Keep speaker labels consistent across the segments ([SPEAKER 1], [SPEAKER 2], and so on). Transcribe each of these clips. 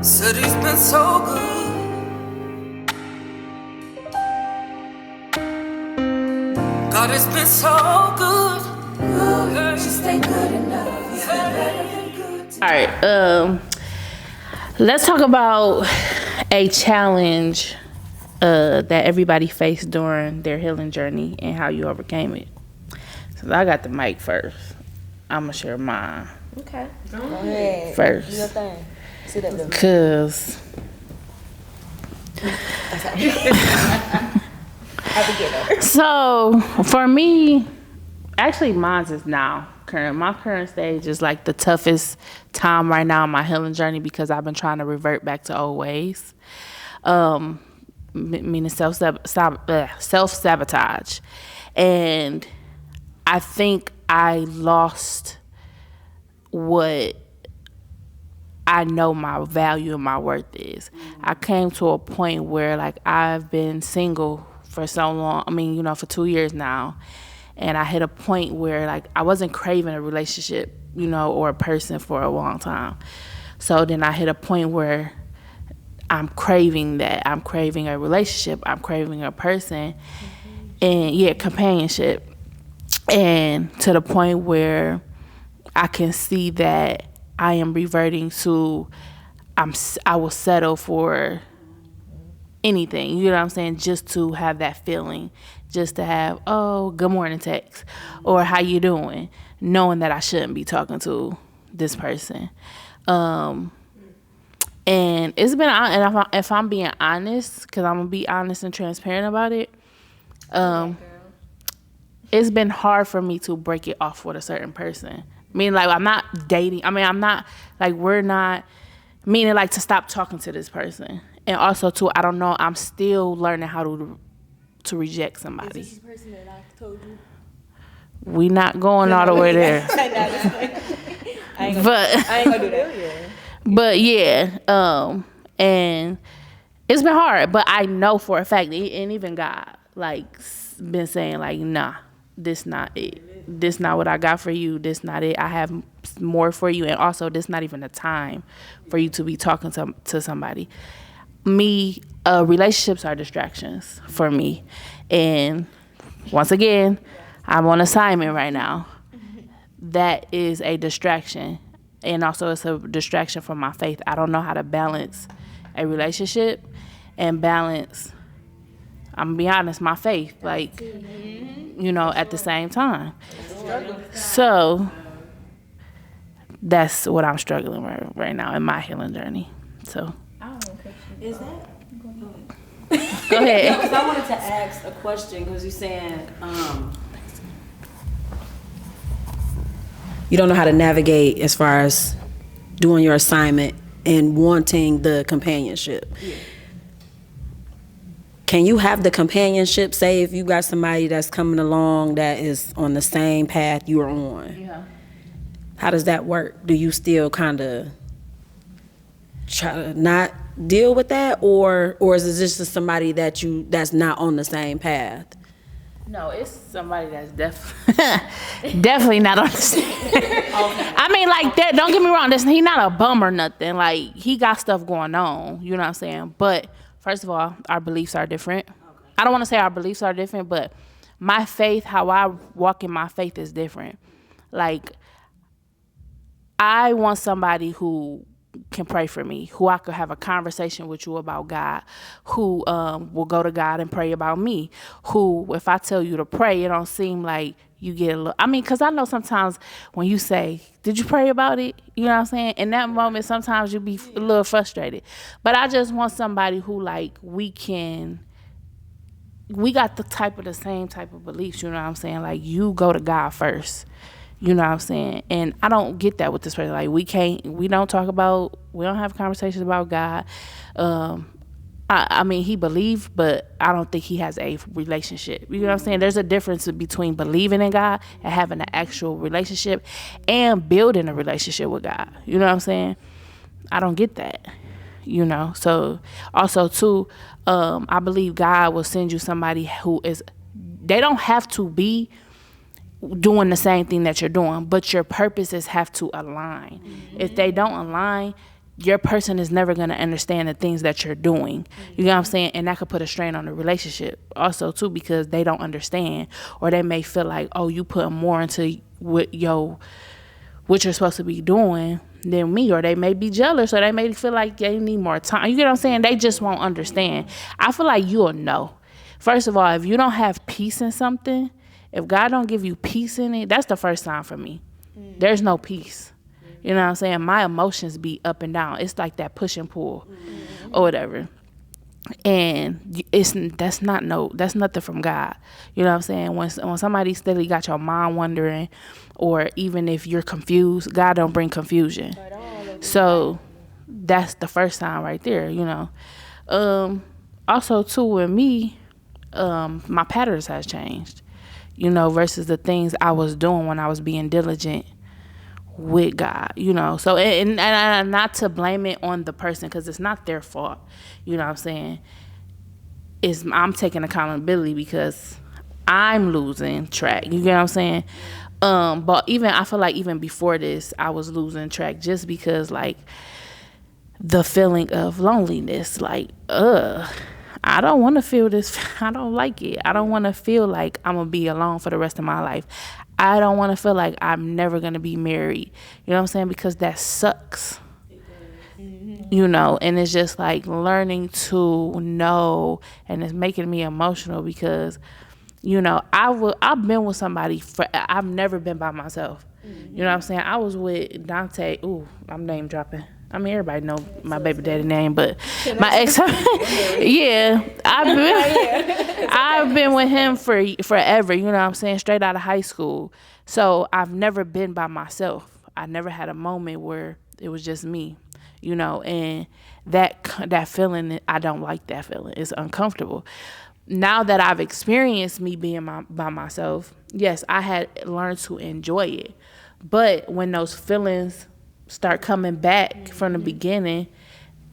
[SPEAKER 1] Said he's been so good. God has been so good. Good, just ain't good enough. He's been better than good to me.
[SPEAKER 2] All right, let's talk about a challenge that everybody faced during their healing journey and how you overcame it. So I got the mic first. I'm gonna share mine.
[SPEAKER 3] Okay. Go ahead.
[SPEAKER 2] First.
[SPEAKER 3] Do your thing. See that little.
[SPEAKER 2] Cause so for me, actually mine is now. My current stage is like the toughest time right now in my healing journey because I've been trying to revert back to old ways. Meaning self-sabotage. And I think I lost what I know my value and my worth is. I came to a point where like I've been single for so long, for 2 years now. And I hit a point where like I wasn't craving a relationship, or a person for a long time. So then I hit a point where I'm craving that. I'm craving a relationship. I'm craving a person. And companionship. And to the point where I can see that I am reverting to, I will settle for anything, you know what I'm saying, just to have that feeling, just to have, oh, good morning text, or how you doing, knowing that I shouldn't be talking to this person. And it's been, and if I'm being honest, because I'm going to be honest and transparent about it, it's been hard for me to break it off with a certain person. Meaning, like, I'm not dating. I'm not, like, we're not, meaning, like, to stop talking to this person. And also, too, I don't know, I'm still learning how to reject somebody.
[SPEAKER 3] Is this the person that I told you?
[SPEAKER 2] We not going all the way there.
[SPEAKER 3] I ain't gonna do that.
[SPEAKER 2] But, yeah, and it's been hard. But I know for a fact, and even God, like, been saying, like, nah, this not it. This not what I got for you. This not it. I have more for you. And also, this not even the time for you to be talking to somebody. Relationships are distractions for me. And once again, I'm on assignment right now. That is a distraction. And also, it's a distraction from my faith. I don't know how to balance a relationship and balance, I'm gonna be honest, my faith, like, at the same time. So that's what I'm struggling with right now in my healing journey. So
[SPEAKER 3] Is that?
[SPEAKER 2] go ahead.
[SPEAKER 4] No, because I wanted to ask a question because you're saying you don't know how to navigate as far as doing your assignment and wanting the companionship. Yeah. Can you have the companionship, say if you got somebody that's coming along that is on the same path you're on? Yeah. How does that work? Do you still kind of try to not deal with that, or is it just somebody that's not on the same path?
[SPEAKER 2] No, it's somebody that's definitely not on the same. Okay. I mean, like, that. Don't get me wrong. He not a bum or nothing. Like, he got stuff going on. You know what I'm saying? But first of all, our beliefs are different. Okay. I don't want to say our beliefs are different, but my faith, how I walk in my faith is different. Like, I want somebody who can pray for me, who I could have a conversation with you about God, who will go to God and pray about me, who, if I tell you to pray, it don't seem like you get a little, because I know sometimes when you say, did you pray about it? You know what I'm saying? In that moment, sometimes you be a little frustrated. But I just want somebody who, like, we got the same type of beliefs, you know what I'm saying? Like, you go to God first. You know what I'm saying? And I don't get that with this person. Like, we don't have conversations about God. He believes, but I don't think he has a relationship. You know what I'm saying? There's a difference between believing in God and having an actual relationship and building a relationship with God. You know what I'm saying? I don't get that. So also too, I believe God will send you somebody they don't have to be doing the same thing that you're doing, but your purposes have to align. Mm-hmm. If they don't align, your person is never going to understand the things that you're doing. You know what I'm saying? And that could put a strain on the relationship also too, because they don't understand, or they may feel like, oh, you put more into what you're supposed to be doing than me, or they may be jealous, or they may feel like they need more time. You get what I'm saying? They just won't understand. I feel like you'll know. First of all, if you don't have peace in something, if God don't give you peace in it, that's the first sign for me. There's no peace. You know what I'm saying? My emotions be up and down. It's like that push and pull or whatever. And that's nothing from God. You know what I'm saying? When somebody steadily got your mind wondering, or even if you're confused, God don't bring confusion. So that's the first sign right there, you know. Also too, with me, my patterns has changed, you know, versus the things I was doing when I was being diligent with God, you know. So and not to blame it on the person, because it's not their fault, you know what I'm saying. I'm taking accountability because I'm losing track, you get what I'm saying. But I feel like even before this, I was losing track, just because like the feeling of loneliness, like I don't want to feel this. I don't like it. I don't want to feel like I'm going to be alone for the rest of my life. I don't want to feel like I'm never going to be married. You know what I'm saying? Because that sucks. You know, and it's just like learning to know, and it's making me emotional because, you know, I've been with somebody I've never been by myself. You know what I'm saying? I was with Dante. Ooh, I'm name dropping. I mean, everybody know my baby daddy name, but my ex, yeah, I've been with him for forever. You know what I'm saying? Straight out of high school. So I've never been by myself. I never had a moment where it was just me, you know, and that feeling, I don't like that feeling. It's uncomfortable. Now that I've experienced me being by myself, yes, I had learned to enjoy it. But when those feelings start coming back from the beginning,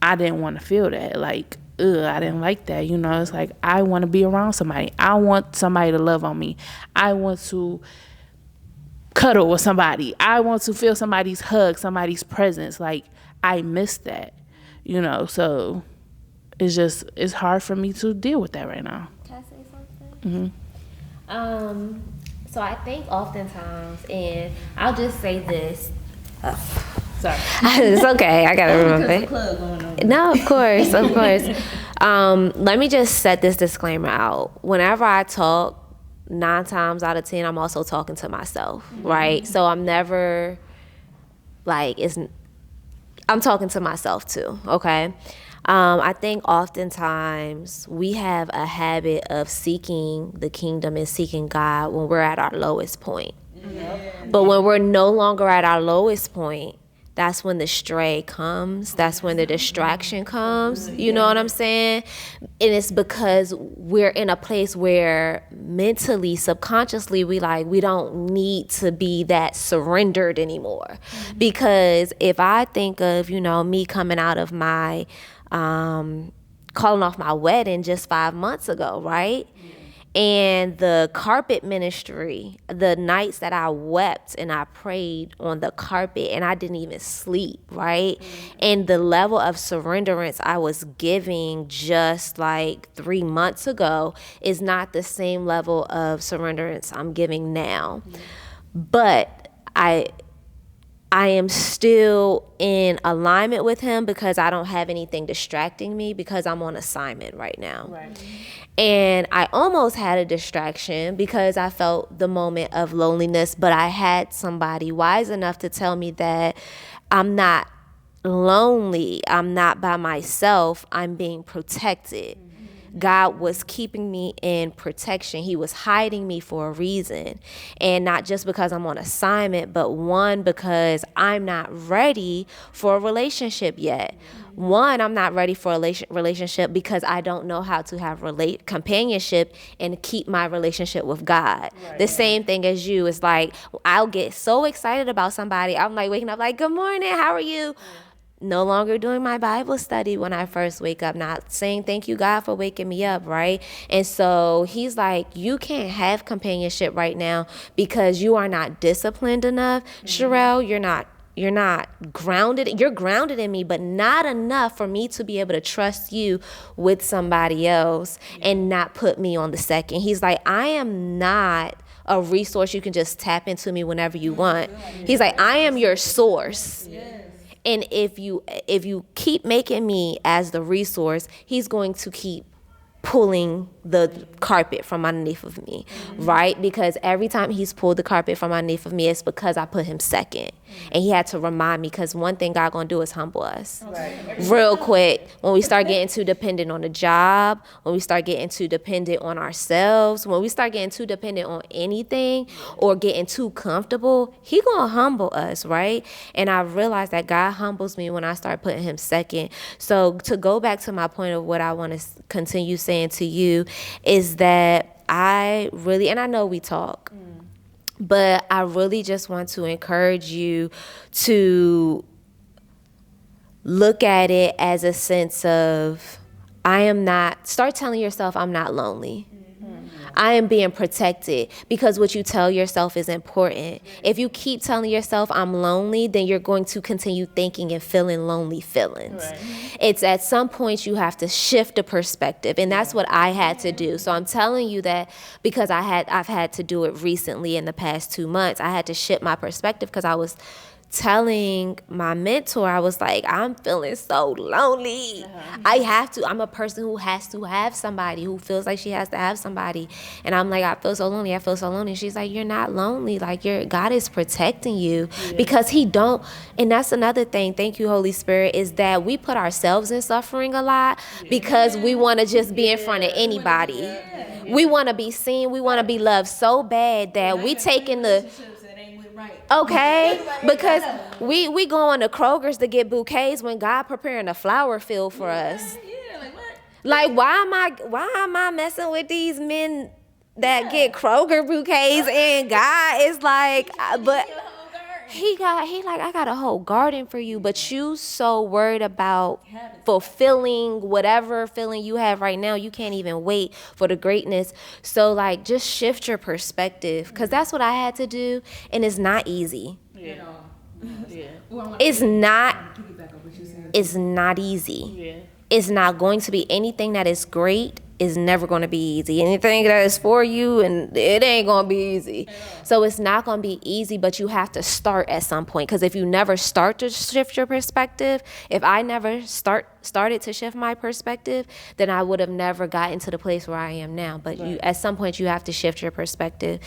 [SPEAKER 2] I didn't want to feel that. Like, I didn't like that. You know, it's like, I want to be around somebody. I want somebody to love on me. I want to cuddle with somebody. I want to feel somebody's hug, somebody's presence. Like, I miss that, you know. So it's hard for me to deal with that right now.
[SPEAKER 5] Can I say something? Mm-hmm. So I think oftentimes, and I'll just say this. Sorry. It's okay. I gotta remember it. No, of course. Let me just set this disclaimer out. Whenever I talk, 9 times out of 10, I'm also talking to myself, right? So I'm never like I'm talking to myself too. Okay. I think oftentimes we have a habit of seeking the kingdom and seeking God when we're at our lowest point. But when we're no longer at our lowest point, that's when the stray comes. That's when the distraction comes. You know what I'm saying? And it's because we're in a place where mentally, subconsciously, we don't need to be that surrendered anymore. Because if I think of, you know, me coming out of my calling off my wedding just 5 months ago, right? And the carpet ministry, the nights that I wept and I prayed on the carpet and I didn't even sleep, right? And the level of surrenderance I was giving just like 3 months ago is not the same level of surrenderance I'm giving now. But I am still in alignment with him because I don't have anything distracting me because I'm on assignment right now. Right. And I almost had a distraction because I felt the moment of loneliness, but I had somebody wise enough to tell me that I'm not lonely. I'm not by myself. I'm being protected. God was keeping me in protection. He was hiding me for a reason. And not just because I'm on assignment, but one, because I'm not ready for a relationship yet. One, I'm not ready for a relationship because I don't know how to have companionship and keep my relationship with God. Right. The same thing as you. It's like, I'll get so excited about somebody. I'm like waking up like, good morning, how are you? No longer doing my Bible study when I first wake up, not saying thank you, God, for waking me up, right? And so he's like, you can't have companionship right now because you are not disciplined enough. Sherelle, you're grounded. You're grounded in me, but not enough for me to be able to trust you with somebody else and not put me on the second. He's like, I am not a resource you can just tap into me whenever you want. He's like, I am your source. And if you keep making me as the resource, he's going to keep pulling the carpet from underneath of me, right? Because every time he's pulled the carpet from underneath of me, it's because I put him second. And he had to remind me, because one thing God gonna do is humble us. Real quick, when we start getting too dependent on the job, when we start getting too dependent on ourselves, when we start getting too dependent on anything or getting too comfortable, he gonna humble us, right? And I realized that God humbles me when I start putting him second. So to go back to my point of what I want to continue saying to you is that I really, and I know we talk, but I really just want to encourage you to look at it as a sense of, start telling yourself I'm not lonely. I am being protected, because what you tell yourself is important. If you keep telling yourself I'm lonely, then you're going to continue thinking and feeling lonely feelings. It's at some point you have to shift the perspective, and that's what I had to do. So I'm telling you that because I've had to do it recently in the past 2 months. I had to shift my perspective because I was telling my mentor, I was like, I'm feeling so lonely. I'm a person who has to have somebody, who feels like she has to have somebody. And I'm like, I feel so lonely. And she's like, you're not lonely. Like, God is protecting you because he don't. And that's another thing. Thank you, Holy Spirit, is that we put ourselves in suffering a lot because we want to just be in front of anybody. We want to be seen. We want to be loved so bad that we taking the... Okay, because we going to Kroger's to get bouquets when God preparing a flower field for us. Like, why am I messing with these men that get Kroger bouquets, and God is like, but he like, I got a whole garden for you, but you so worried about fulfilling whatever feeling you have right now, you can't even wait for the greatness. So like, just shift your perspective, because that's what I had to do, and it's not easy. It's not easy. It's not going to be. Anything that is great is never going to be easy. Anything that is for you, and it ain't going to be easy. So it's not going to be easy, but you have to start at some point. Because if you never start to shift your perspective, if I never started to shift my perspective, then I would have never gotten to the place where I am now. But at some point, you have to shift your perspective.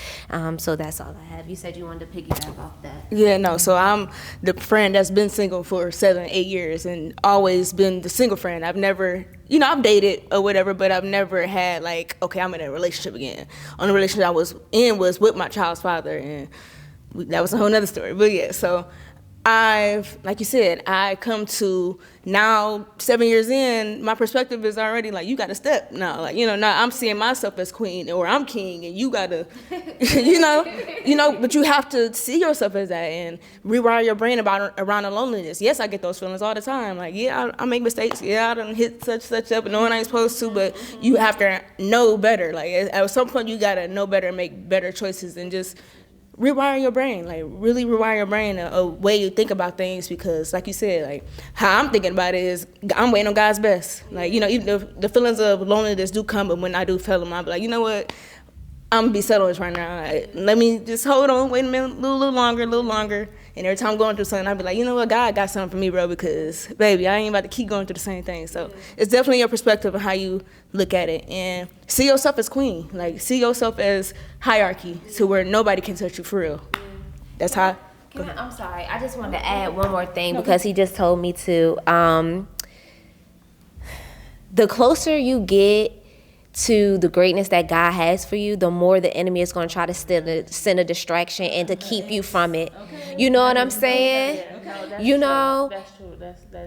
[SPEAKER 5] So that's all I have. You said you wanted to piggyback off that.
[SPEAKER 3] Yeah, no. So I'm the friend that's been single for 7-8 years and always been the single friend. I've never, I've dated or whatever, but I've never had like, okay, I'm in a relationship again. Only relationship I was in was with my child's father, and that was a whole nother story. But yeah, so like you said, I come to now 7 years in, my perspective is already like, you got to step now. Like, now I'm seeing myself as queen or I'm king, and you got to, but you have to see yourself as that and rewire your brain around the loneliness. Yes, I get those feelings all the time. Like, yeah, I make mistakes. Yeah, I done hit such up and knowing I ain't supposed to, but you have to know better. Like, at some point, you got to know better and make better choices and just rewire your brain, like really rewire your brain, a way you think about things, because like you said, like how I'm thinking about it is I'm waiting on God's best. Like, even the feelings of loneliness do come, but when I do feel them, I'll be like, you know what, I'm gonna be settled on this right now. Let me just hold on, wait a minute, a little longer. And every time I'm going through something, I'll be like, you know what, God got something for me, bro, because, baby, I ain't about to keep going through the same thing. So it's definitely your perspective of how you look at it. And see yourself as queen. Like, see yourself as hierarchy to where nobody can touch you for real. That's how.
[SPEAKER 5] I'm sorry. I just wanted to add one more thing because he just told me to. The closer you get to the greatness that God has for you, the more the enemy is going to try to send a distraction and to keep you from it. You know what I'm saying?
[SPEAKER 2] That's true.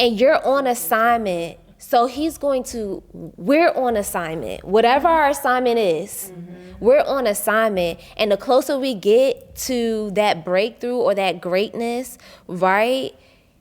[SPEAKER 5] And you're on assignment. So we're on assignment. Whatever our assignment is, we're on assignment. And the closer we get to that breakthrough or that greatness, right?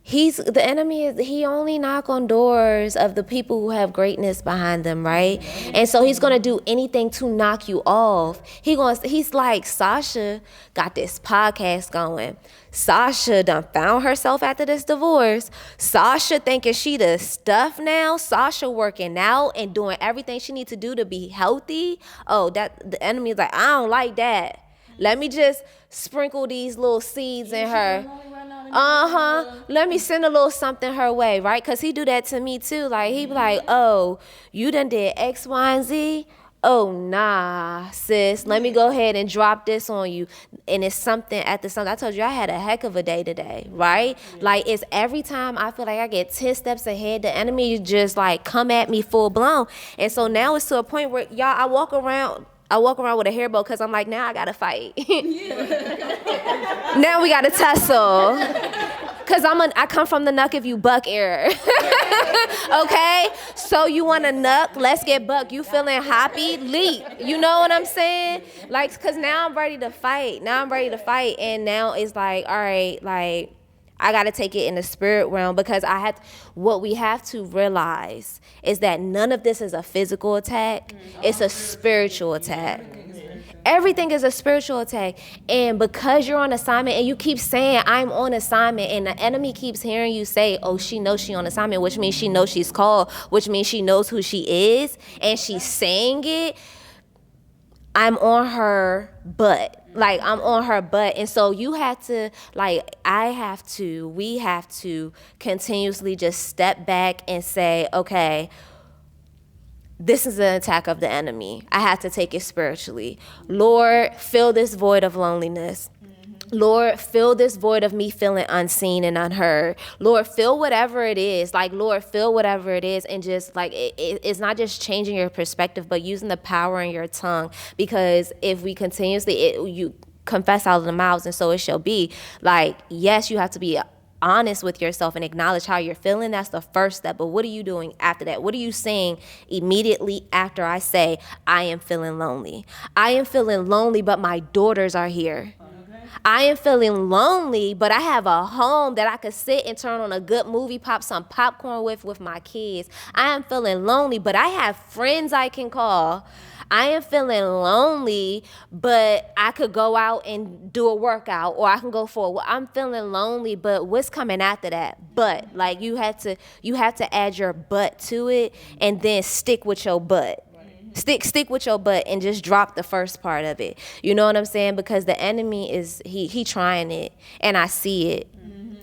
[SPEAKER 5] The enemy is, he only knock on doors of the people who have greatness behind them, right? And so he's gonna do anything to knock you off. He's like, Sasha got this podcast going. Sasha done found herself after this divorce. Sasha thinking she the stuff now. Sasha working out and doing everything she needs to do to be healthy. Oh, that the enemy is like, I don't like that. Let me just sprinkle these little seeds in her. Let me send a little something her way, right? Because he do that to me too. Like, he be like, oh, you done did X, Y, and Z? Oh, nah, sis. Let me go ahead and drop this on you. And it's something after something. I told you I had a heck of a day today, right? Like, it's every time I feel like I get 10 steps ahead, the enemy just like come at me full blown. And so now it's to a point where, y'all, I walk around with a hair bow because I'm like, now I gotta fight. Now we gotta tussle. Cause I come from the knuck if you buck era. Okay? So you wanna knuck, let's get buck. You feeling happy? Leap. You know what I'm saying? Like, cause now I'm ready to fight. And now it's like, all right, like, I got to take it in the spirit realm because what we have to realize is that none of this is a physical attack. It's a spiritual attack. Everything is a spiritual attack. And because you're on assignment and you keep saying, I'm on assignment, and the enemy keeps hearing you say, oh, she knows she on assignment, which means she knows she's called, which means she knows who she is, and she's saying it, I'm on her butt. Like, I'm on her butt. And so we have to continuously just step back and say, okay, this is an attack of the enemy. I have to take it spiritually. Lord, fill this void of loneliness. Lord, fill this void of me feeling unseen and unheard. Lord, fill whatever it is. Like, Lord, fill whatever it is. And just like, it's not just changing your perspective, but using the power in your tongue. Because if we continuously, you confess out of the mouths, and so it shall be. Like, yes, you have to be honest with yourself and acknowledge how you're feeling. That's the first step. But what are you doing after that? What are you saying immediately after I say, I am feeling lonely? I am feeling lonely, but my daughters are here. I am feeling lonely, but I have a home that I could sit and turn on a good movie, pop some popcorn with my kids. I am feeling lonely, but I have friends I can call. I am feeling lonely, but I could go out and do a workout, or I can go for I'm feeling lonely, but what's coming after that? But like, you have to add your butt to it, and then stick with your butt. Stick with your butt and just drop the first part of it. You know what I'm saying? Because the enemy is he trying it, and I see it.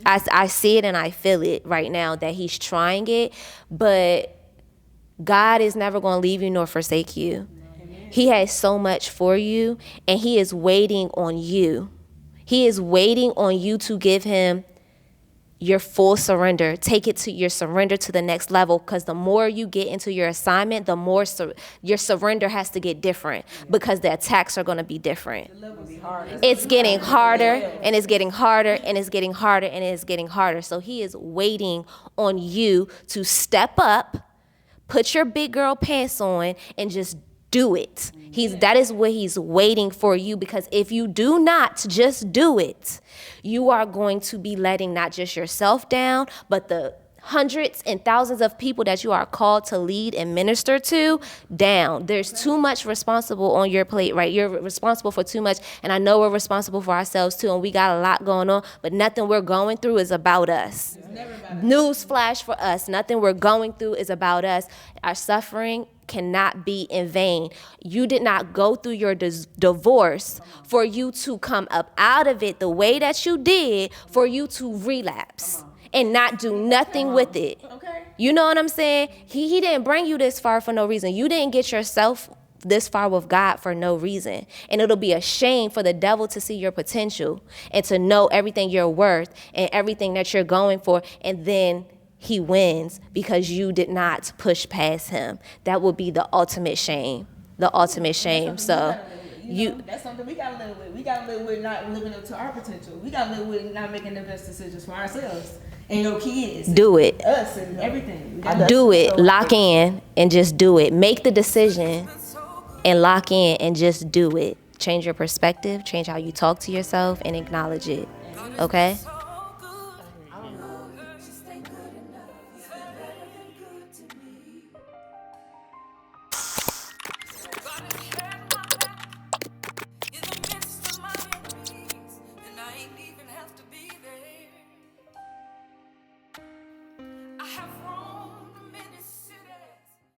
[SPEAKER 5] I see it and I feel it right now that he's trying it, but God is never going to leave you nor forsake you. He has so much for you, and he is waiting on you. He is waiting on you to give him your full surrender. Take it to your surrender to the next level, because the more you get into your assignment, the more your surrender has to get different, because the attacks are going to be different. It's getting harder, and it's getting harder, and it's getting harder, and it's getting harder. So he is waiting on you to step up, put your big girl pants on, and just do it. That is what he's waiting for you, because if you do not just do it, you are going to be letting not just yourself down, but the hundreds and thousands of people that you are called to lead and minister to down. There's too much responsible on your plate, right? You're responsible for too much, and I know we're responsible for ourselves too, and we got a lot going on, but nothing we're going through is about us. Newsflash for us, nothing we're going through is about us. Our suffering cannot be in vain. You did not go through your divorce for you to come up out of it the way that you did, for you to relapse and not do nothing with it. You know what I'm saying? He didn't bring you this far for no reason. You didn't get yourself this far with God for no reason. And it'll be a shame for the devil to see your potential and to know everything you're worth and everything that you're going for, and then he wins because you did not push past him. That would be the ultimate shame. The ultimate shame. So that's something we gotta live with. We gotta live with not living up to our potential. We gotta live with not making the best decisions for ourselves and your kids. Do it. Us and everything. Do it. Lock in and just do it. Make the decision and lock in and just do it. Change your perspective, change how you talk to yourself, and acknowledge it. Okay?
[SPEAKER 1] have